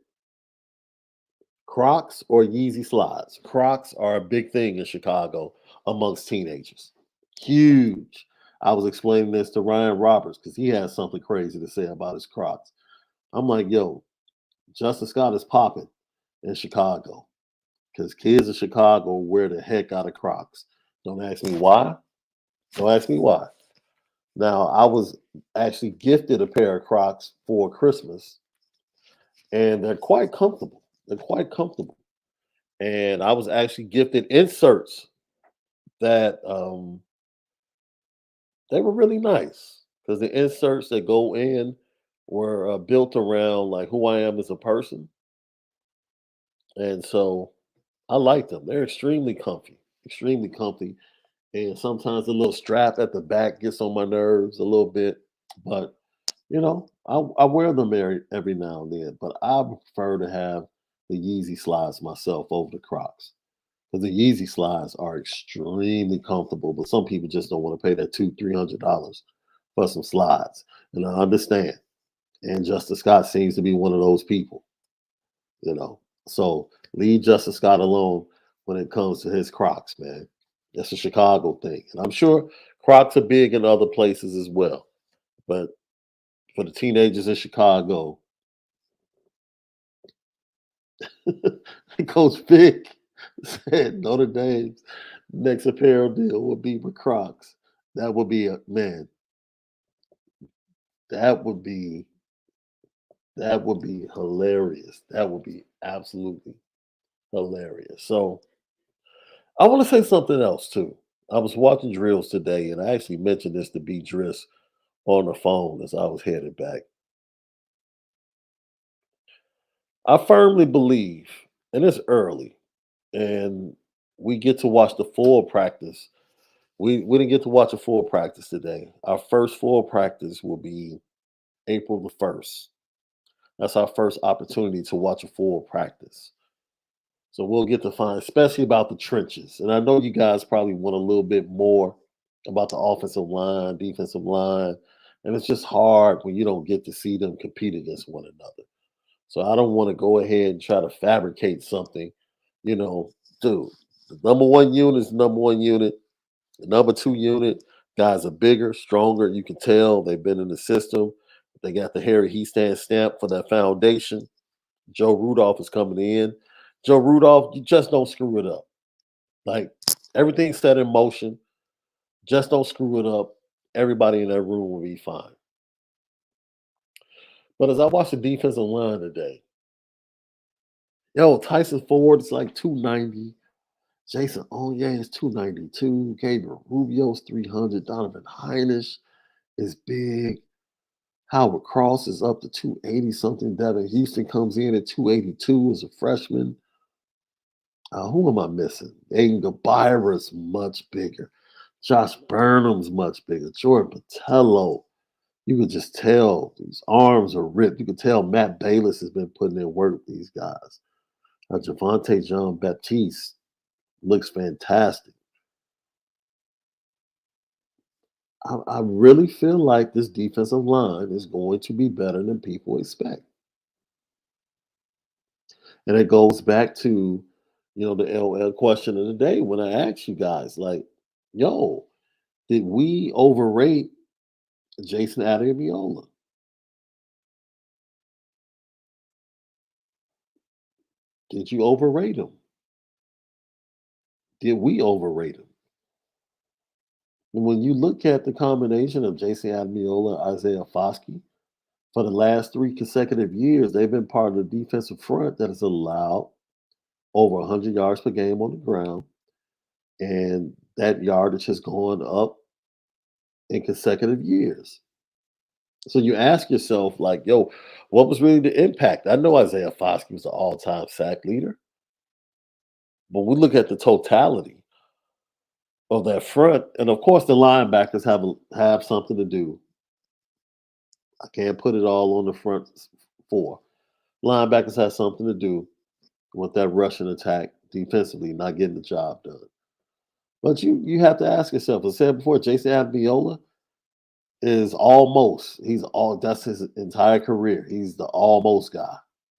Crocs or Yeezy slides. Crocs are a big thing in Chicago amongst teenagers. Huge. I was explaining this to Ryan Roberts because he has something crazy to say about his Crocs. I'm like, yo, Justin Scott is popping in Chicago because kids in Chicago wear the heck out of Crocs. Don't ask me why. Don't ask me why. Now, I was actually gifted a pair of Crocs for Christmas, and they're quite comfortable. They're quite comfortable. And I was actually gifted inserts that they were really nice because the inserts that go in were built around like who I am as a person, and so I like them. They're extremely comfy. And sometimes the little strap at the back gets on my nerves a little bit, but I wear them every now and then. But I prefer to have the Yeezy slides myself over the Crocs because the Yeezy slides are extremely comfortable. But some people just don't want to pay that $200-300 for some slides, and I understand. And Justice Scott seems to be one of those people, you know. So leave Justice Scott alone when it comes to his Crocs, man. That's a Chicago thing, and I'm sure Crocs are big in other places as well. But for the teenagers in Chicago, Coach Vic said Notre Dame's next apparel deal will be with Crocs. That would be a man. That would be hilarious. That would be absolutely hilarious. So I want to say something else too. I was watching drills today, and I actually mentioned this to B Driss on the phone as I was headed back. I firmly believe, and it's early, and we get to watch the full practice. We didn't get to watch a full practice today. Our first full practice will be April the 1st. That's our first opportunity to watch a full practice. So we'll get to find, especially about the trenches. And I know you guys probably want a little bit more about the offensive line, defensive line. And it's just hard when you don't get to see them compete against one another. So I don't want to go ahead and try to fabricate something, you know, dude. The number one unit is the number one unit. The number two unit, guys are bigger, stronger. You can tell they've been in the system. They got the Harry Hestand stamp for that foundation. Joe Rudolph is coming in. Joe Rudolph, you just don't screw it up. Like everything's set in motion. Just don't screw it up. Everybody in that room will be fine. But as I watched the defensive line today, Tyson Ford is like 290. Jason Onye is 292. Gabriel Rubio's 300. Donovan Hinish is big. Howard Cross is up to 280 something. Devin Houston comes in at 282 as a freshman. Who am I missing? Aiden Gabira's much bigger. Josh Burnham's much bigger. Jordan Patello. You could just tell these arms are ripped. You could tell Matt Bayless has been putting in work with these guys. Javante John Baptiste looks fantastic. I really feel like this defensive line is going to be better than people expect. And it goes back to, the LL question of the day when I asked you guys, like, yo, did we overrate Jason Adamiola? Did you overrate him? Did we overrate him? And when you look at the combination of Jason Adamiola and Isaiah Foskey, for the last 3 consecutive years, they've been part of the defensive front that has allowed over 100 yards per game on the ground. And that yardage has gone up in consecutive years. So you ask yourself, like, yo, what was really the impact? I know Isaiah Foskey was the all-time sack leader, but we look at the totality of that front, and of course the linebackers have something to do. I can't put it all on the front four. Linebackers have something to do with that rushing attack defensively, not getting the job done. But you have to ask yourself, as I said before, Jason Abiola is that's his entire career. He's the almost guy.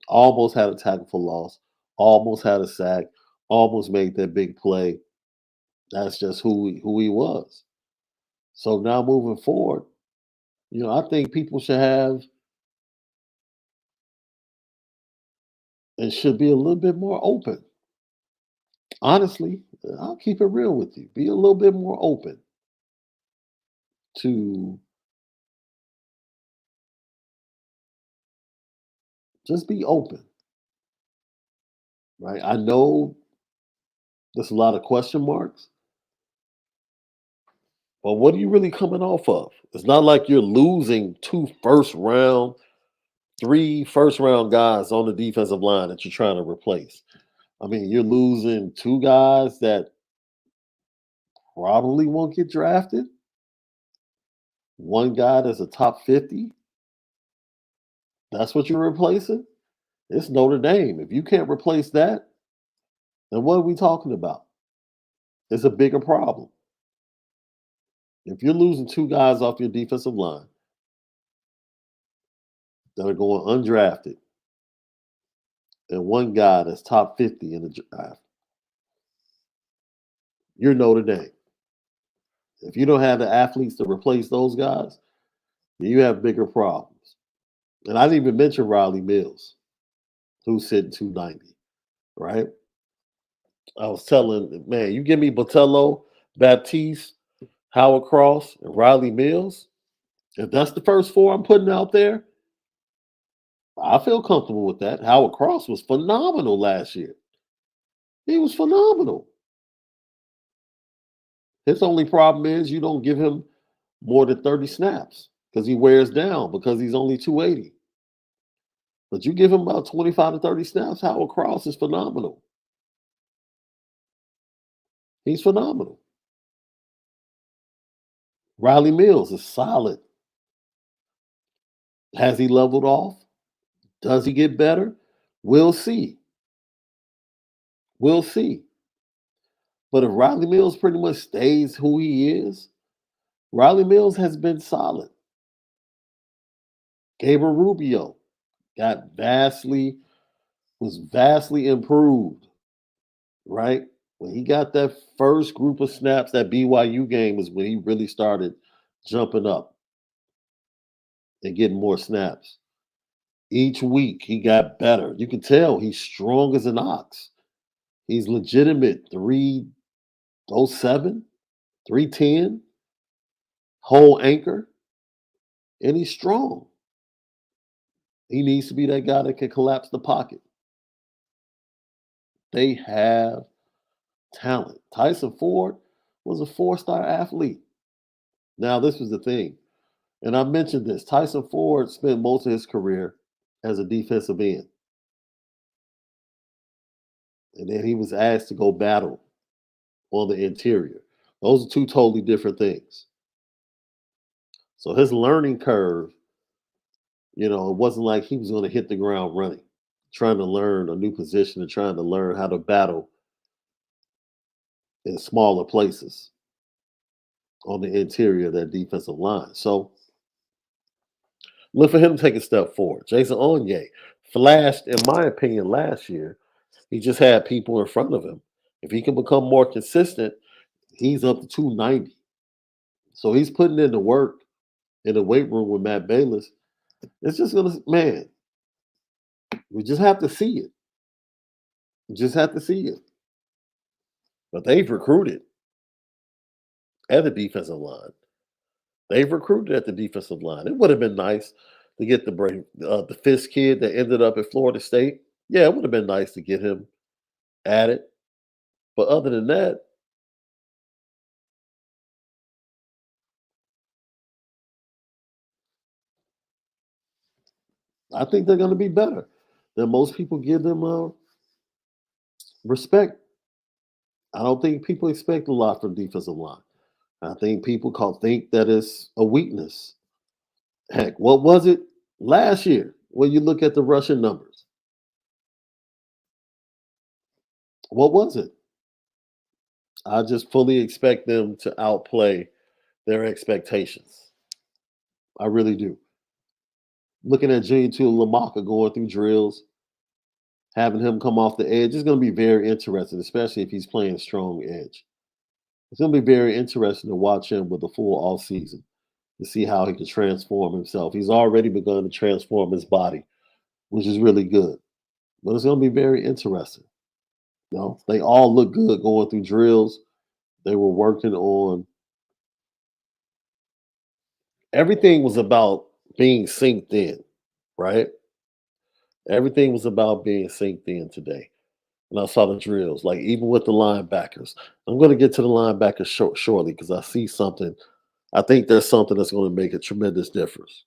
Almost had a tackle for loss, almost had a sack, almost made that big play. That's just who he was. So now moving forward, I think people should have and should be a little bit more open. honestly, I'll keep it real with you. Be a little bit more open to just be open, right? I know there's a lot of question marks, but what are you really coming off of? It's not like you're losing three first round guys on the defensive line that you're trying to replace. I mean, you're losing two guys that probably won't get drafted, one guy that's a top 50. That's what you're replacing? It's Notre Dame. If you can't replace that, then what are we talking about? It's a bigger problem. If you're losing two guys off your defensive line that are going undrafted and one guy that's top 50 in the draft, you're Notre Dame. If you don't have the athletes to replace those guys, then you have bigger problems. And I didn't even mention Riley Mills, who's sitting 290, right? I was telling, man, you give me Botello, Baptiste, Howard Cross, and Riley Mills. If that's the first four I'm putting out there, I feel comfortable with that. Howard Cross was phenomenal last year. He was phenomenal. His only problem is you don't give him more than 30 snaps because he wears down because he's only 280. But you give him about 25 to 30 snaps, Howard Cross is phenomenal. He's phenomenal. Riley Mills is solid. Has he leveled off? Does he get better? We'll see. We'll see. But if Riley Mills pretty much stays who he is, Riley Mills has been solid. Gabriel Rubio was vastly improved, right? When he got that first group of snaps, that BYU game is when he really started jumping up and getting more snaps. Each week he got better. You can tell he's strong as an ox. He's legitimate 307, 310, whole anchor, and he's strong. He needs to be that guy that can collapse the pocket. They have talent. Tyson Ford was a four-star athlete. Now, this was the thing, and I mentioned this. Tyson Ford spent most of his career as a defensive end. And then he was asked to go battle on the interior. Those are two totally different things. So his learning curve, it wasn't like he was going to hit the ground running, trying to learn a new position and trying to learn how to battle in smaller places on the interior of that defensive line. So look for him to take a step forward. Jason Onye flashed, in my opinion, last year. He just had people in front of him. If he can become more consistent, he's up to 290. So he's putting in the work in the weight room with Matt Bayless. It's just going to, man, we just have to see it. We just have to see it. But they've recruited at the defensive line. They've recruited at the defensive line. It would have been nice to get the Fisk kid that ended up at Florida State. Yeah, it would have been nice to get him added. But other than that, I think they're going to be better than most people give them respect. I don't think people expect a lot from defensive line. I think people think that it's a weakness. Heck, what was it last year when you look at the rushing numbers? What was it? I just fully expect them to outplay their expectations. I really do. Looking at Junior Lamaka going through drills, having him come off the edge is going to be very interesting, especially if he's playing strong edge. It's going to be very interesting to watch him with the full all season to see how he can transform himself. He's already begun to transform his body, which is really good. But it's going to be very interesting. They all look good going through drills. They were working on everything was about being synced in, right? Everything was about being synced in today. And I saw the drills, like even with the linebackers. I'm going to get to the linebackers shortly because I see something. I think there's something that's going to make a tremendous difference.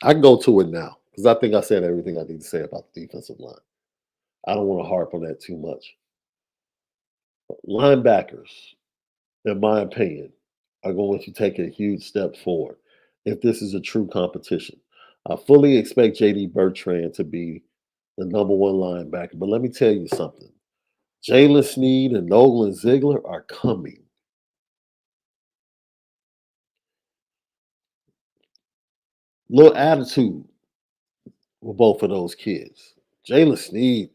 I can go to it now because I think I said everything I need to say about the defensive line. I don't want to harp on that too much. Linebackers, in my opinion, are going to take a huge step forward if this is a true competition. I fully expect JD Bertrand to be the number one linebacker, but let me tell you something. Jalen Sneed and Nolan Ziegler are coming. Little attitude with both of those kids. Jalen Sneed,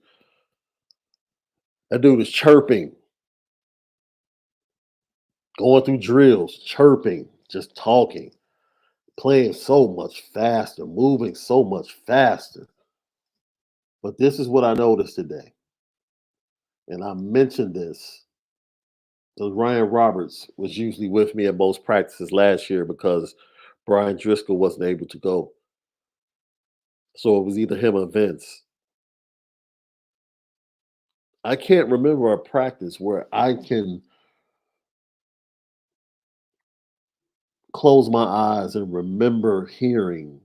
that dude is chirping, going through drills, chirping, just talking, playing so much faster, moving so much faster. But this is what I noticed today. And I mentioned this. Ryan Roberts was usually with me at most practices last year because Brian Driscoll wasn't able to go. So it was either him or Vince. I can't remember a practice where I can close my eyes and remember hearing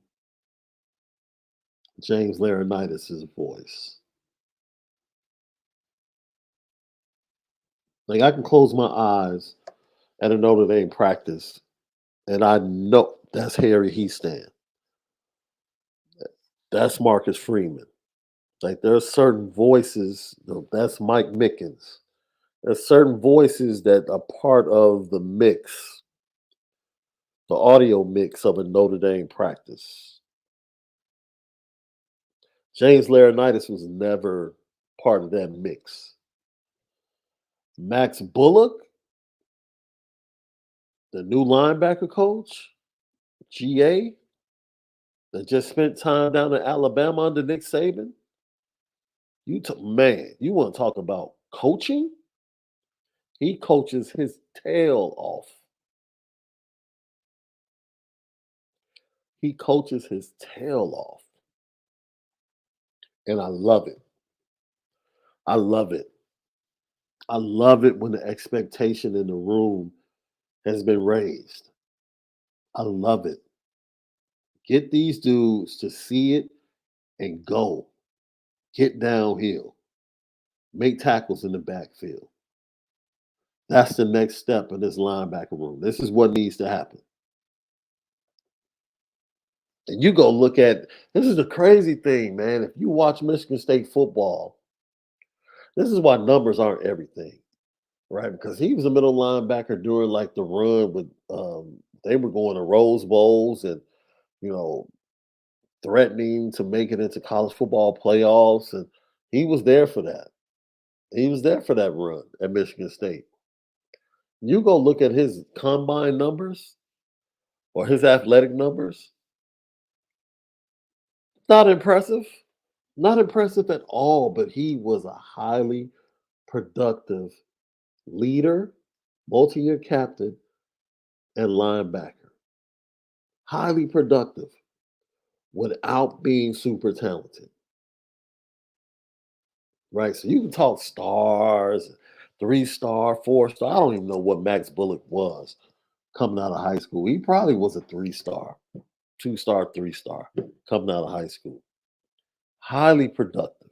James Laurinaitis' voice. Like I can close my eyes at a Notre Dame practice and I know that's Harry Heastan. That's Marcus Freeman. Like there are certain voices, that's Mike Mickens. There's certain voices that are part of the mix, the audio mix of a Notre Dame practice. James Laurinaitis was never part of that mix. Max Bullock, the new linebacker coach, GA, that just spent time down in Alabama under Nick Saban. Man, you want to talk about coaching? He coaches his tail off. He coaches his tail off. And I love it. I love it. I love it when the expectation in the room has been raised. I love it. Get these dudes to see it and go. Get downhill. Make tackles in the backfield. That's the next step in this linebacker room. This is what needs to happen. And you go look at this is the crazy thing, man. If you watch Michigan State football, this is why numbers aren't everything, right? Because he was a middle linebacker during like the run with they were going to Rose Bowls and you know threatening to make it into college football playoffs, and he was there for that. He was there for that run at Michigan State. You go look at his combine numbers or his athletic numbers. Not impressive. Not impressive at all, but he was a highly productive leader, multi-year captain, and linebacker. Highly productive without being super talented. Right? So you can talk stars, 3-star, 4-star. I don't even know what Max Bullock was coming out of high school. He probably was a 3-star, 2-star, 3-star coming out of high school. Highly productive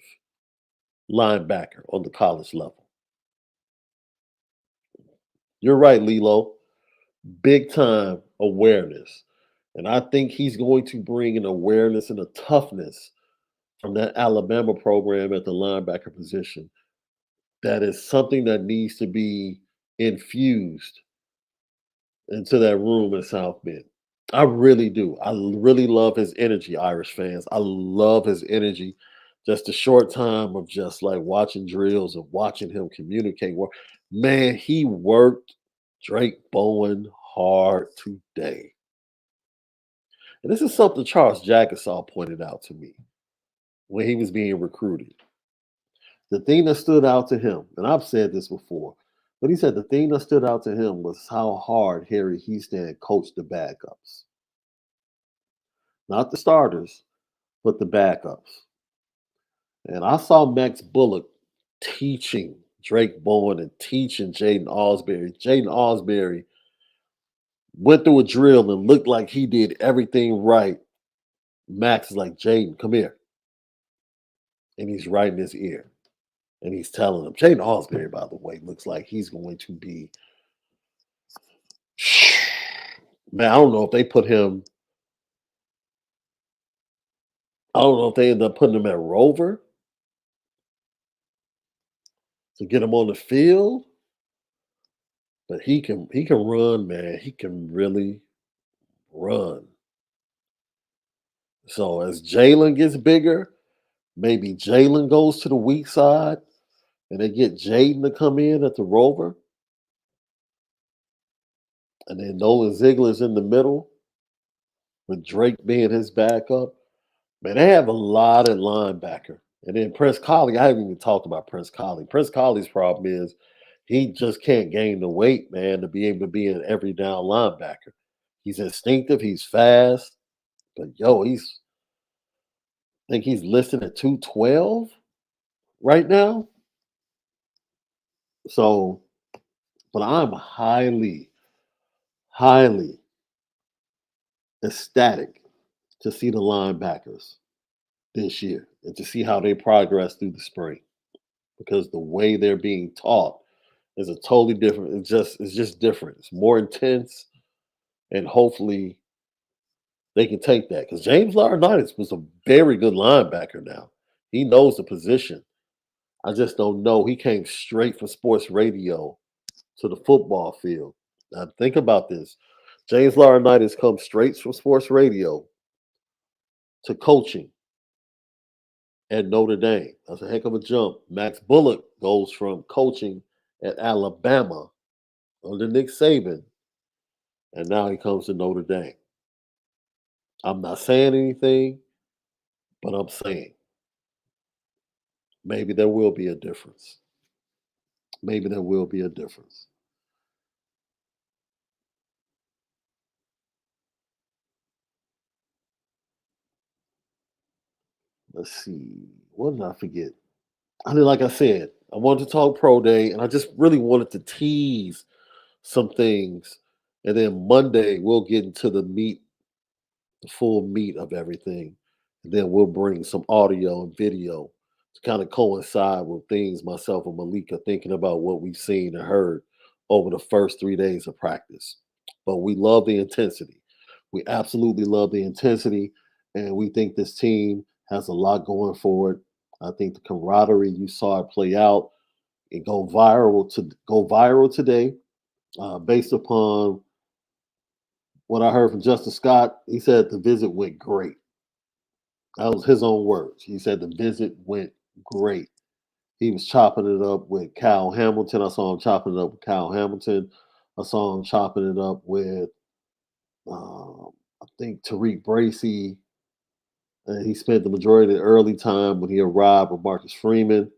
linebacker on the college level. You're right, Lilo. Big time awareness. And I think he's going to bring an awareness and a toughness from that Alabama program at the linebacker position. That is something that needs to be infused into that room in South Bend. I really do. I really love his energy, Irish fans. I love his energy. Just a short time of just like watching drills and watching him communicate. Man, he worked Drake Bowen hard today. And this is something Charles Jackensaw pointed out to me when he was being recruited. The thing that stood out to him, and I've said this before, but he said the thing that stood out to him was how hard Harry Houston coached the backups. Not the starters, but the backups. And I saw Max Bullock teaching Drake Bowen and teaching Jaden Osbury. Jaden Osbury went through a drill and looked like he did everything right. Max is like, Jaden, come here. And he's right in his ear. And he's telling him, Jaden Osbury, by the way, looks like he's going to be. Man, I don't know if they put him. I don't know if they end up putting him at Rover to get him on the field. But he can run, man. He can really run. So as Jalen gets bigger, maybe Jalen goes to the weak side and they get Jaden to come in at the Rover. And then Nolan Ziegler's in the middle with Drake being his backup. Man, they have a lot at linebacker. And then Prince Collie, I haven't even talked about Prince Collie. Prince Collie's problem is he just can't gain the weight, man, to be able to be an every down linebacker. He's instinctive, he's fast, but I think he's listed at 212 right now. So, but I'm highly ecstatic to see the linebackers this year and to see how they progress through the spring because the way they're being taught is a totally different. It's just different. It's more intense, and hopefully they can take that because James Laurinaitis was a very good linebacker. Now he knows the position. I just don't know. He came straight from sports radio to the football field. Now think about this. James Laurinaitis comes straight from sports radio to coaching at Notre Dame. That's a heck of a jump. Max Bullock goes from coaching at Alabama under Nick Saban, and now he comes to Notre Dame. I'm not saying anything, but I'm saying maybe there will be a difference. Maybe there will be a difference. Let's see. What did I forget? I mean, like I said, I wanted to talk pro day, and I just really wanted to tease some things. And then Monday, we'll get into the full meat of everything. And then we'll bring some audio and video to kind of coincide with things myself and Malik are thinking about what we've seen and heard over the first 3 days of practice. But we love the intensity. We absolutely love the intensity. And we think this team has a lot going for it. I think the camaraderie you saw it play out and go viral today, based upon what I heard from Justin Scott. He said the visit went great. That was his own words. He said the visit went great. He was chopping it up with Kyle Hamilton. I saw him chopping it up with Kyle Hamilton. I saw him chopping it up with, I think, Tariq Bracy. And he spent the majority of the early time when he arrived with Marcus Freeman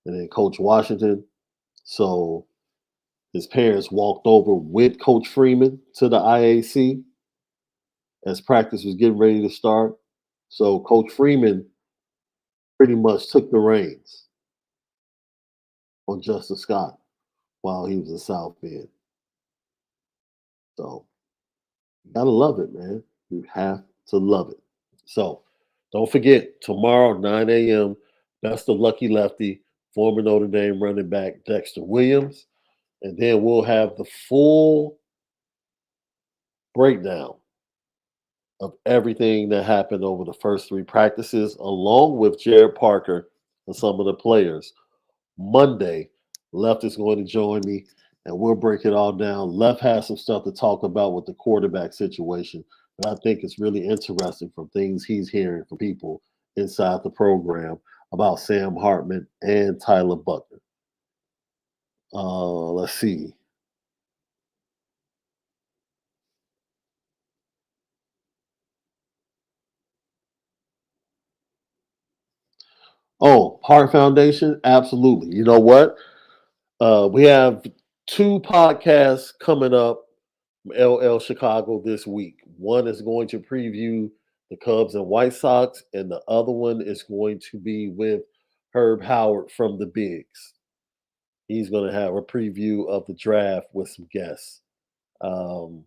and then Coach Washington. So his parents walked over with Coach Freeman to the IAC as practice was getting ready to start. So Coach Freeman pretty much took the reins on Justin Scott while he was in South Bend. So you gotta love it, man. You have to love it. So don't forget tomorrow, 9 a.m. Best of Lucky Lefty, former Notre Dame running back Dexter Williams, and then we'll have the full breakdown of everything that happened over the first three practices, along with Jared Parker and some of the players. Monday, Left is going to join me and we'll break it all down. Left has some stuff to talk about with the quarterback situation that I think is really interesting from things he's hearing from people inside the program about Sam Hartman and Tyler Buckner. Let's see. Oh, Heart Foundation, absolutely. You know what? We have two podcasts coming up from LL Chicago this week. One is going to preview the Cubs and White Sox, and the other one is going to be with Herb Howard from the Bigs. He's going to have a preview of the draft with some guests. Um,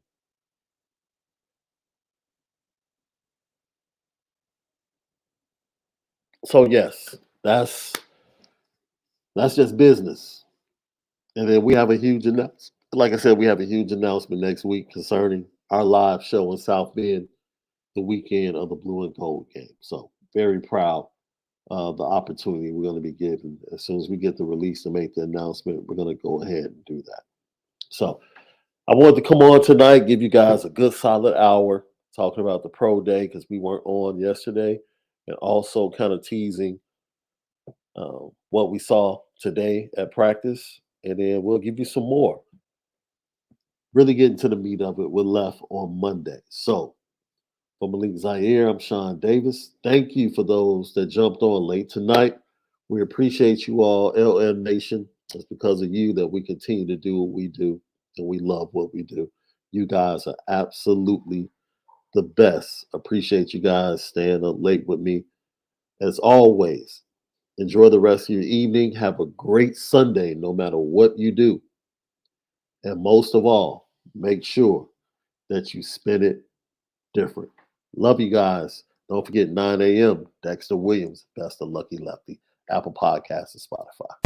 so yes, that's just business. And then we have a huge announcement. Like I said, we have a huge announcement next week concerning our live show in South Bend the weekend of the Blue and Gold game. So very proud of the opportunity we're going to be given. As soon as we get the release to make the announcement, we're going to go ahead and do that. So I wanted to come on tonight, give you guys a good solid hour talking about the pro day because we weren't on yesterday, and also kind of teasing what we saw today at practice. And then we'll give you some more. Really get into the meat of it. We're left on Monday. So for Malik Zaire, I'm Shaun Davis. Thank you for those that jumped on late tonight. We appreciate you all, LM Nation. It's because of you that we continue to do what we do, and we love what we do. You guys are absolutely the best. Appreciate you guys staying up late with me. As always, enjoy the rest of your evening. Have a great Sunday, no matter what you do. And most of all, make sure that you spend it different. Love you guys. Don't forget 9 a.m. Dexter Williams, Best of Lucky Lefty, Apple Podcasts and Spotify.